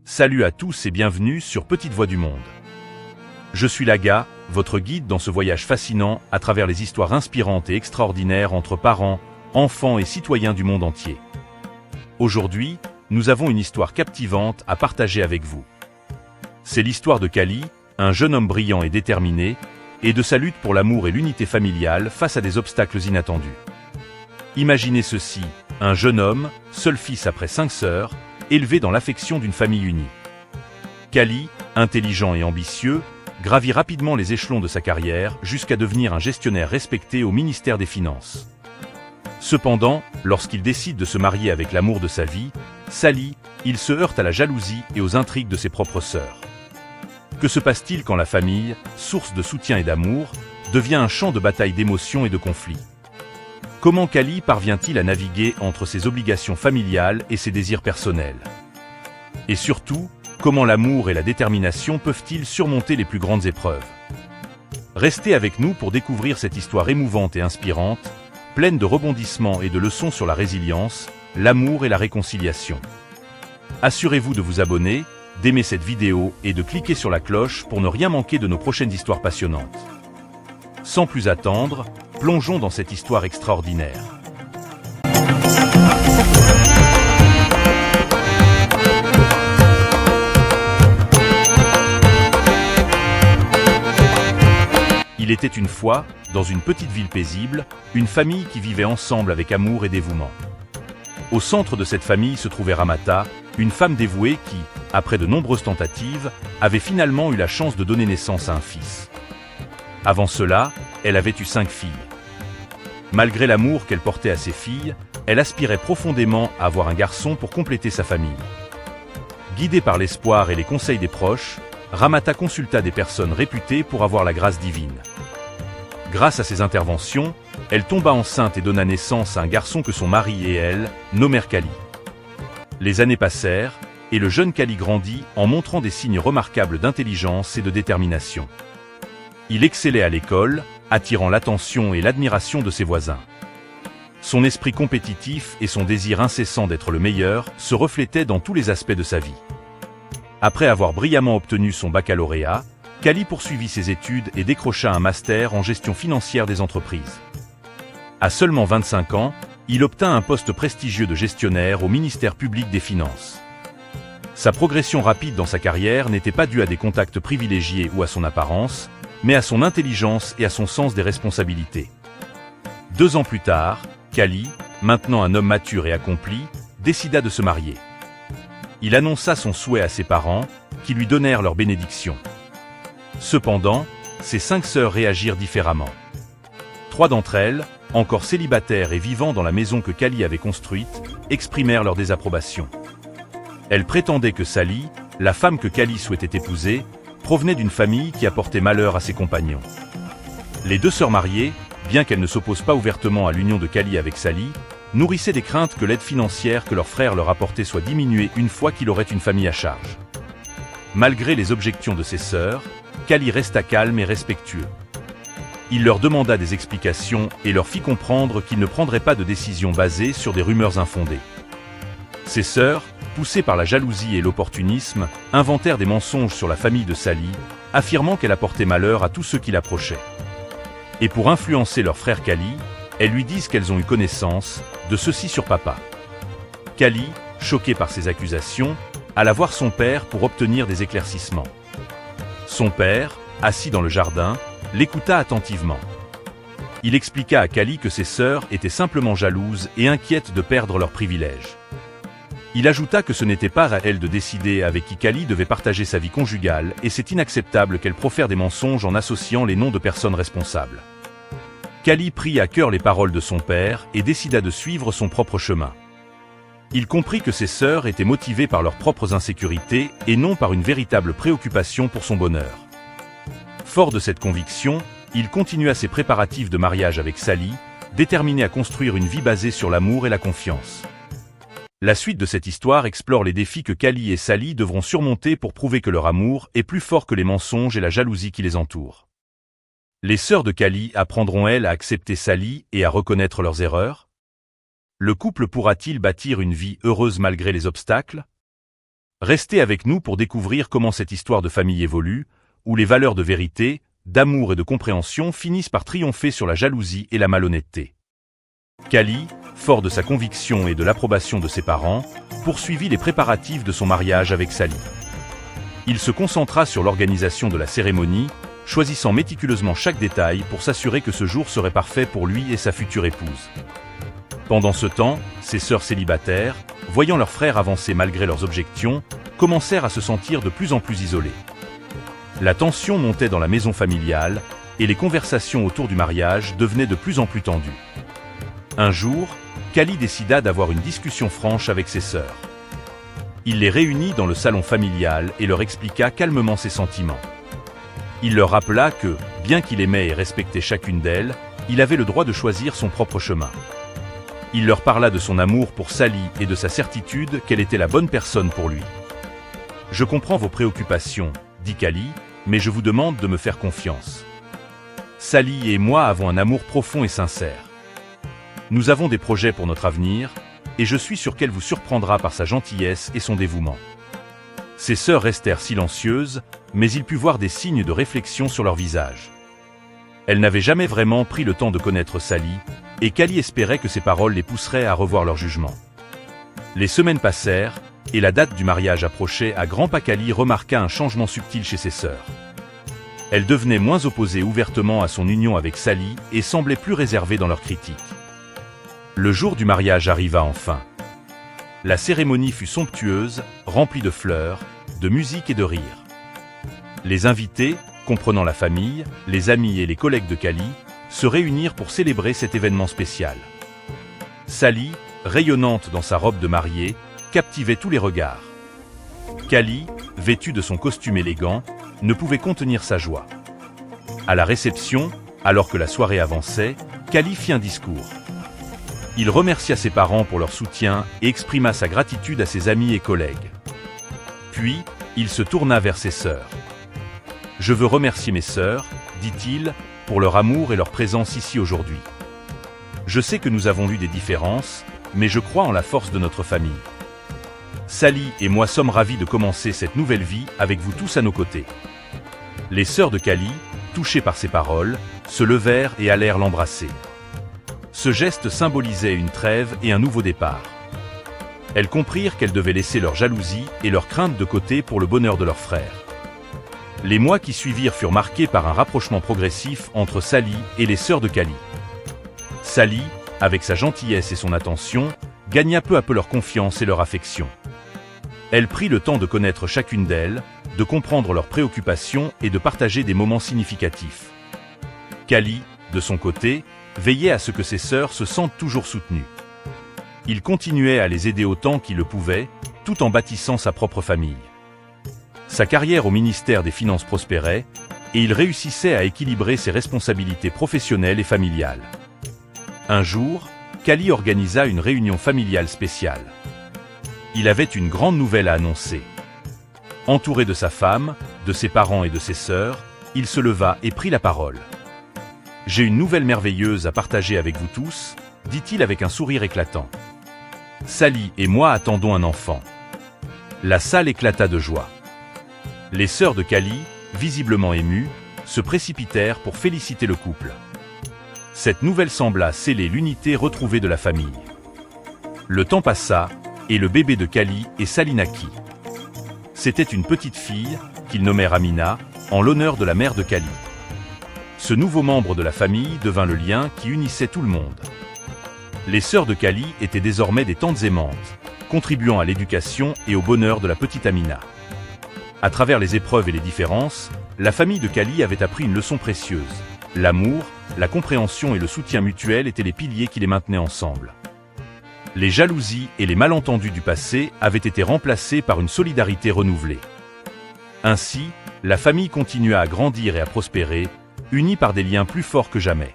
Salut à tous et bienvenue sur Petite Voix du Monde. Je suis Laga, votre guide dans ce voyage fascinant à travers les histoires inspirantes et extraordinaires entre parents, enfants et citoyens du monde entier. Aujourd'hui, nous avons une histoire captivante à partager avec vous. C'est l'histoire de Kali, un jeune homme brillant et déterminé, et de sa lutte pour l'amour et l'unité familiale face à des obstacles inattendus. Imaginez ceci, un jeune homme, seul fils après 5 sœurs, élevé dans l'affection d'une famille unie. Kali, intelligent et ambitieux, gravit rapidement les échelons de sa carrière jusqu'à devenir un gestionnaire respecté au ministère des Finances. Cependant, lorsqu'il décide de se marier avec l'amour de sa vie, Sally, il se heurte à la jalousie et aux intrigues de ses propres sœurs. Que se passe-t-il quand la famille, source de soutien et d'amour, devient un champ de bataille d'émotions et de conflits? Comment Kali parvient-il à naviguer entre ses obligations familiales et ses désirs personnels? Et surtout, comment l'amour et la détermination peuvent-ils surmonter les plus grandes épreuves? Restez avec nous pour découvrir cette histoire émouvante et inspirante, pleine de rebondissements et de leçons sur la résilience, l'amour et la réconciliation. Assurez-vous de vous abonner, d'aimer cette vidéo et de cliquer sur la cloche pour ne rien manquer de nos prochaines histoires passionnantes. Sans plus attendre, plongeons dans cette histoire extraordinaire. Il était une fois, dans une petite ville paisible, une famille qui vivait ensemble avec amour et dévouement. Au centre de cette famille se trouvait Ramata, une femme dévouée qui, après de nombreuses tentatives, avait finalement eu la chance de donner naissance à un fils. Avant cela, elle avait eu 5 filles. Malgré l'amour qu'elle portait à ses filles, elle aspirait profondément à avoir un garçon pour compléter sa famille. Guidée par l'espoir et les conseils des proches, Ramata consulta des personnes réputées pour avoir la grâce divine. Grâce à ses interventions, elle tomba enceinte et donna naissance à un garçon que son mari et elle nommèrent Kali. Les années passèrent, et le jeune Kali grandit en montrant des signes remarquables d'intelligence et de détermination. Il excellait à l'école, attirant l'attention et l'admiration de ses voisins. Son esprit compétitif et son désir incessant d'être le meilleur se reflétaient dans tous les aspects de sa vie. Après avoir brillamment obtenu son baccalauréat, Kali poursuivit ses études et décrocha un master en gestion financière des entreprises. À seulement 25 ans, il obtint un poste prestigieux de gestionnaire au ministère public des Finances. Sa progression rapide dans sa carrière n'était pas due à des contacts privilégiés ou à son apparence, mais à son intelligence et à son sens des responsabilités. 2 ans plus tard, Kali, maintenant un homme mature et accompli, décida de se marier. Il annonça son souhait à ses parents, qui lui donnèrent leur bénédiction. Cependant, ses 5 sœurs réagirent différemment. 3 d'entre elles, encore célibataires et vivant dans la maison que Kali avait construite, exprimèrent leur désapprobation. Elles prétendaient que Sally, la femme que Kali souhaitait épouser, provenait d'une famille qui apportait malheur à ses compagnons. Les 2 sœurs mariées, bien qu'elles ne s'opposent pas ouvertement à l'union de Kali avec Sally, nourrissaient des craintes que l'aide financière que leur frère leur apportait soit diminuée une fois qu'il aurait une famille à charge. Malgré les objections de ses sœurs, Kali resta calme et respectueux. Il leur demanda des explications et leur fit comprendre qu'il ne prendrait pas de décision basée sur des rumeurs infondées. Ses sœurs, poussées par la jalousie et l'opportunisme, inventèrent des mensonges sur la famille de Sally, affirmant qu'elle apportait malheur à tous ceux qui l'approchaient. Et pour influencer leur frère Kali, elles lui disent qu'elles ont eu connaissance de ceci sur papa. Kali, choqué par ces accusations, alla voir son père pour obtenir des éclaircissements. Son père, assis dans le jardin, l'écouta attentivement. Il expliqua à Kali que ses sœurs étaient simplement jalouses et inquiètes de perdre leurs privilèges. Il ajouta que ce n'était pas à elle de décider avec qui Kali devait partager sa vie conjugale et c'est inacceptable qu'elle profère des mensonges en associant les noms de personnes responsables. Kali prit à cœur les paroles de son père et décida de suivre son propre chemin. Il comprit que ses sœurs étaient motivées par leurs propres insécurités et non par une véritable préoccupation pour son bonheur. Fort de cette conviction, il continua ses préparatifs de mariage avec Sally, déterminé à construire une vie basée sur l'amour et la confiance. La suite de cette histoire explore les défis que Kali et Sally devront surmonter pour prouver que leur amour est plus fort que les mensonges et la jalousie qui les entourent. Les sœurs de Kali apprendront-elles à accepter Sally et à reconnaître leurs erreurs? Le couple pourra-t-il bâtir une vie heureuse malgré les obstacles? Restez avec nous pour découvrir comment cette histoire de famille évolue, où les valeurs de vérité, d'amour et de compréhension finissent par triompher sur la jalousie et la malhonnêteté. Kali, fort de sa conviction et de l'approbation de ses parents, poursuivit les préparatifs de son mariage avec Sally. Il se concentra sur l'organisation de la cérémonie, choisissant méticuleusement chaque détail pour s'assurer que ce jour serait parfait pour lui et sa future épouse. Pendant ce temps, ses sœurs célibataires, voyant leurs frères avancer malgré leurs objections, commencèrent à se sentir de plus en plus isolées. La tension montait dans la maison familiale, et les conversations autour du mariage devenaient de plus en plus tendues. Un jour, Kali décida d'avoir une discussion franche avec ses sœurs. Il les réunit dans le salon familial et leur expliqua calmement ses sentiments. Il leur rappela que, bien qu'il aimait et respectait chacune d'elles, il avait le droit de choisir son propre chemin. Il leur parla de son amour pour Sally et de sa certitude qu'elle était la bonne personne pour lui. « Je comprends vos préoccupations, dit Kali, mais je vous demande de me faire confiance. Sally et moi avons un amour profond et sincère. Nous avons des projets pour notre avenir, et je suis sûr qu'elle vous surprendra par sa gentillesse et son dévouement. » Ses sœurs restèrent silencieuses, mais il put voir des signes de réflexion sur leur visage. Elles n'avaient jamais vraiment pris le temps de connaître Sally, et Kali espérait que ces paroles les pousseraient à revoir leur jugement. Les semaines passèrent, et la date du mariage approchait à grands pas. Kali remarqua un changement subtil chez ses sœurs. Elles devenaient moins opposées ouvertement à son union avec Sally et semblaient plus réservées dans leurs critiques. Le jour du mariage arriva enfin. La cérémonie fut somptueuse, remplie de fleurs, de musique et de rires. Les invités, comprenant la famille, les amis et les collègues de Kali, se réunirent pour célébrer cet événement spécial. Sally, rayonnante dans sa robe de mariée, captivait tous les regards. Kali, vêtue de son costume élégant, ne pouvait contenir sa joie. À la réception, alors que la soirée avançait, Kali fit un discours. Il remercia ses parents pour leur soutien et exprima sa gratitude à ses amis et collègues. Puis, il se tourna vers ses sœurs. « Je veux remercier mes sœurs, dit-il, pour leur amour et leur présence ici aujourd'hui. Je sais que nous avons eu des différences, mais je crois en la force de notre famille. Sally et moi sommes ravis de commencer cette nouvelle vie avec vous tous à nos côtés. » Les sœurs de Kali, touchées par ces paroles, se levèrent et allèrent l'embrasser. Ce geste symbolisait une trêve et un nouveau départ. Elles comprirent qu'elles devaient laisser leur jalousie et leur crainte de côté pour le bonheur de leurs frères. Les mois qui suivirent furent marqués par un rapprochement progressif entre Sally et les sœurs de Kali. Sally, avec sa gentillesse et son attention, gagna peu à peu leur confiance et leur affection. Elle prit le temps de connaître chacune d'elles, de comprendre leurs préoccupations et de partager des moments significatifs. Kali, de son côté, veillait à ce que ses sœurs se sentent toujours soutenues. Il continuait à les aider autant qu'il le pouvait, tout en bâtissant sa propre famille. Sa carrière au ministère des Finances prospérait, et il réussissait à équilibrer ses responsabilités professionnelles et familiales. Un jour, Kali organisa une réunion familiale spéciale. Il avait une grande nouvelle à annoncer. Entouré de sa femme, de ses parents et de ses sœurs, il se leva et prit la parole. « J'ai une nouvelle merveilleuse à partager avec vous tous, dit-il avec un sourire éclatant. Sally et moi attendons un enfant. » La salle éclata de joie. Les sœurs de Kali, visiblement émues, se précipitèrent pour féliciter le couple. Cette nouvelle sembla sceller l'unité retrouvée de la famille. Le temps passa, et le bébé de Kali et Sally naquit. C'était une petite fille, qu'ils nommèrent Amina, en l'honneur de la mère de Kali. Ce nouveau membre de la famille devint le lien qui unissait tout le monde. Les sœurs de Kali étaient désormais des tantes aimantes, contribuant à l'éducation et au bonheur de la petite Amina. À travers les épreuves et les différences, la famille de Kali avait appris une leçon précieuse. L'amour, la compréhension et le soutien mutuel étaient les piliers qui les maintenaient ensemble. Les jalousies et les malentendus du passé avaient été remplacés par une solidarité renouvelée. Ainsi, la famille continua à grandir et à prospérer, unie par des liens plus forts que jamais.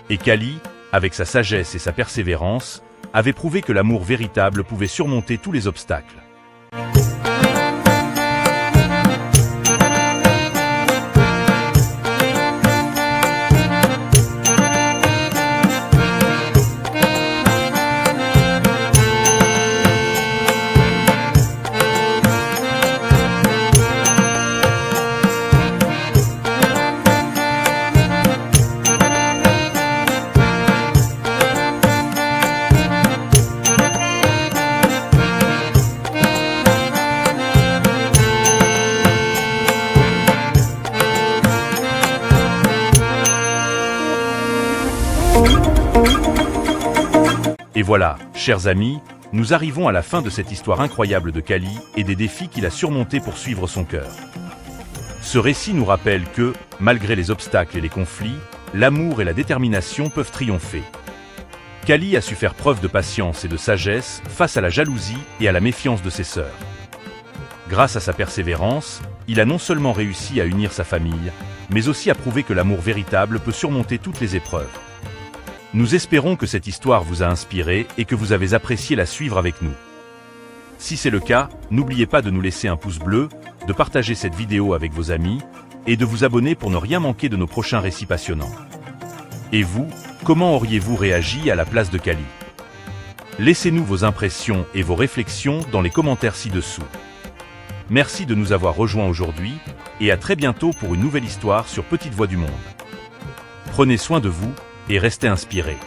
Et Kali, avec sa sagesse et sa persévérance, avait prouvé que l'amour véritable pouvait surmonter tous les obstacles. voilà, chers amis, nous arrivons à la fin de cette histoire incroyable de Kali et des défis qu'il a surmontés pour suivre son cœur. Ce récit nous rappelle que, malgré les obstacles et les conflits, l'amour et la détermination peuvent triompher. Kali a su faire preuve de patience et de sagesse face à la jalousie et à la méfiance de ses sœurs. Grâce à sa persévérance, il a non seulement réussi à unir sa famille, mais aussi à prouver que l'amour véritable peut surmonter toutes les épreuves. Nous espérons que cette histoire vous a inspiré et que vous avez apprécié la suivre avec nous. Si c'est le cas, n'oubliez pas de nous laisser un pouce bleu, de partager cette vidéo avec vos amis et de vous abonner pour ne rien manquer de nos prochains récits passionnants. Et vous, comment auriez-vous réagi à la place de Kali? Laissez-nous vos impressions et vos réflexions dans les commentaires ci-dessous. Merci de nous avoir rejoints aujourd'hui et à très bientôt pour une nouvelle histoire sur Petite Voix du Monde. Prenez soin de vous et restez inspirés.